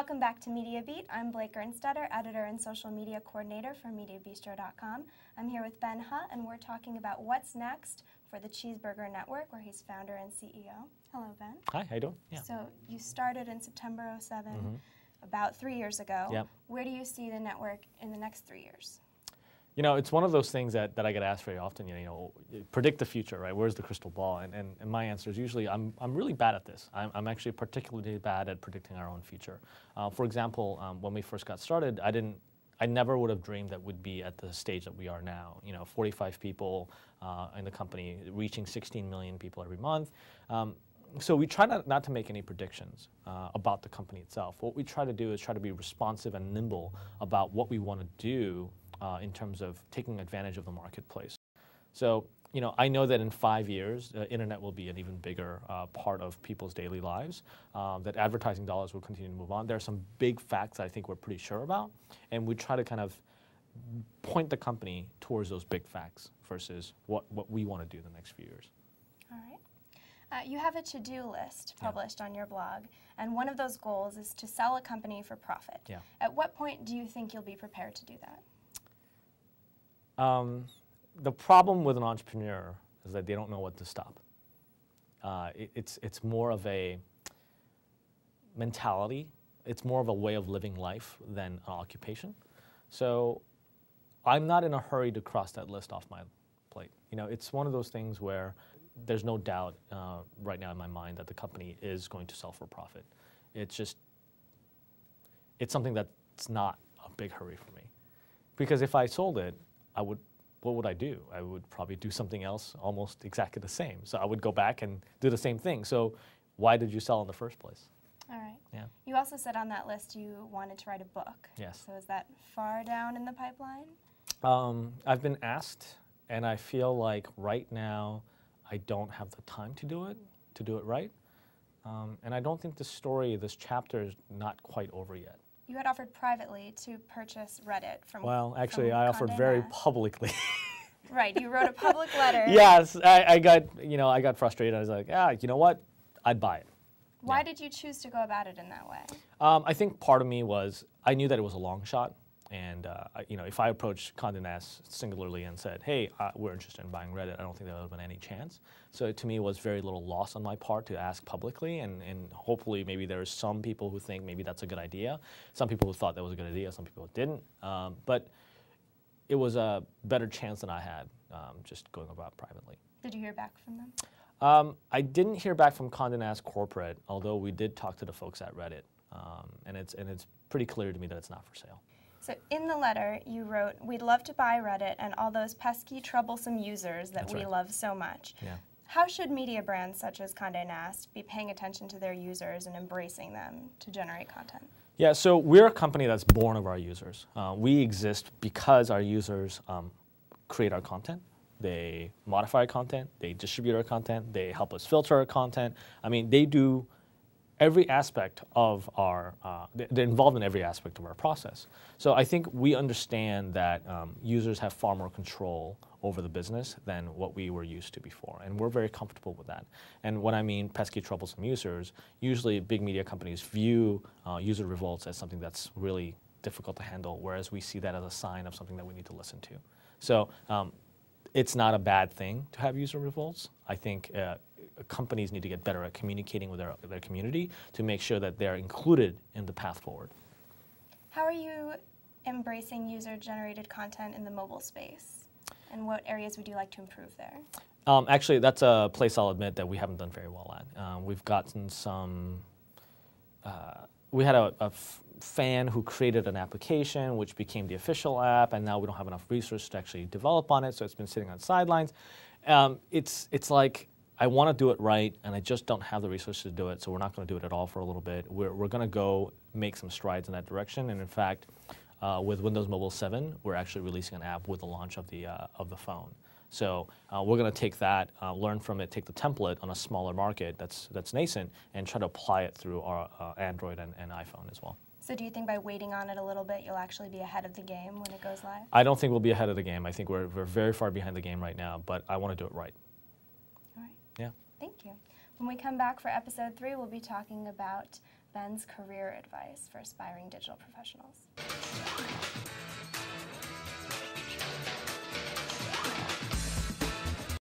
Welcome back to Media Beat. I'm Blake Ernstetter, editor and social media coordinator for Mediabistro.com. I'm here with Ben Hutt, and we're talking about what's next for the Cheezburger Network, where he's founder and CEO. Hello, Ben. Hi, how you doing? Yeah. So you started in September '07, about 3 years ago. Yep. Where do you see the network in the next 3 years? You know, it's one of those things that I get asked very often, you know, predict the future, right? Where's the crystal ball? And my answer is usually I'm really bad at this. I'm actually particularly bad at predicting our own future. For example, when we first got started, I never would have dreamed that we'd be at the stage that we are now. You know, 45 people in the company, reaching 16 million people every month. So we try not to make any predictions about the company itself. What we try to do is try to be responsive and nimble about what we want to do in terms of taking advantage of the marketplace. So, you know, I know that in 5 years, the internet will be an even bigger part of people's daily lives, that advertising dollars will continue to move on. There are some big facts I think we're pretty sure about, and we try to kind of point the company towards those big facts versus what we want to do the next few years. All right. You have a to-do list published on your blog, and one of those goals is to sell a company for profit. Yeah. At what point do you think you'll be prepared to do that? The problem with an entrepreneur is that they don't know what to stop. It's more of a mentality. It's more of a way of living life than an occupation. So I'm not in a hurry to cross that list off my plate. You know, it's one of those things where there's no doubt right now in my mind that the company is going to sell for profit. It's just, it's something that's not a big hurry for me. Because if I sold it, what would I do? I would probably do something else almost exactly the same. So I would go back and do the same thing. So why did you sell in the first place? All right. Yeah. You also said on that list you wanted to write a book. Yes. So is that far down in the pipeline? I've been asked, and I feel like right now I don't have the time to do it right. And I don't think this chapter is not quite over yet. You had offered privately to purchase Reddit from Well, actually, from I offered Condé very Nast. publicly. Right, you wrote a public letter. Yes, I got frustrated. I was like, you know what? I'd buy it. Why did you choose to go about it in that way? I think part of me was I knew that it was a long shot, and you know, if I approached Condé Nast singularly and said, "Hey, we're interested in buying Reddit," I don't think there would have been any chance. So to me, it was very little loss on my part to ask publicly, and hopefully maybe there's some people who think maybe that's a good idea, some people who thought that was a good idea, some people who didn't. But it was a better chance than I had just going about privately. Did you hear back from them? I didn't hear back from Condé Nast corporate, although we did talk to the folks at Reddit, and it's pretty clear to me that it's not for sale. So in the letter, you wrote, "We'd love to buy Reddit and all those pesky, troublesome users that we love so much." Yeah. How should media brands such as Condé Nast be paying attention to their users and embracing them to generate content? Yeah, so we're a company that's born of our users. We exist because our users create our content. They modify our content, they distribute our content, they help us filter our content. I mean, they do every aspect of our, they're involved in every aspect of our process. So I think we understand that users have far more control over the business than what we were used to before, and we're very comfortable with that. And when I mean pesky, troublesome users, usually big media companies view user revolts as something that's really difficult to handle, whereas we see that as a sign of something that we need to listen to. So it's not a bad thing to have user revolts. I think companies need to get better at communicating with their community to make sure that they're included in the path forward. How are you embracing user-generated content in the mobile space? And what areas would you like to improve there? Actually, that's a place I'll admit that we haven't done very well at. We've gotten some, we had a fan who created an application which became the official app, and now we don't have enough resources to actually develop on it, so it's been sitting on sidelines. It's like, I want to do it right, and I just don't have the resources to do it, so we're not going to do it at all for a little bit. We're going to go make some strides in that direction, and in fact, with Windows Mobile 7, we're actually releasing an app with the launch of the phone. So we're going to take that, learn from it, take the template on a smaller market that's nascent, and try to apply it through our Android and iPhone as well. So do you think by waiting on it a little bit, you'll actually be ahead of the game when it goes live? I don't think we'll be ahead of the game. I think we're very far behind the game right now, but I want to do it right. All right. Yeah. Thank you. When we come back for episode 3, we'll be talking about Ben's career advice for aspiring digital professionals.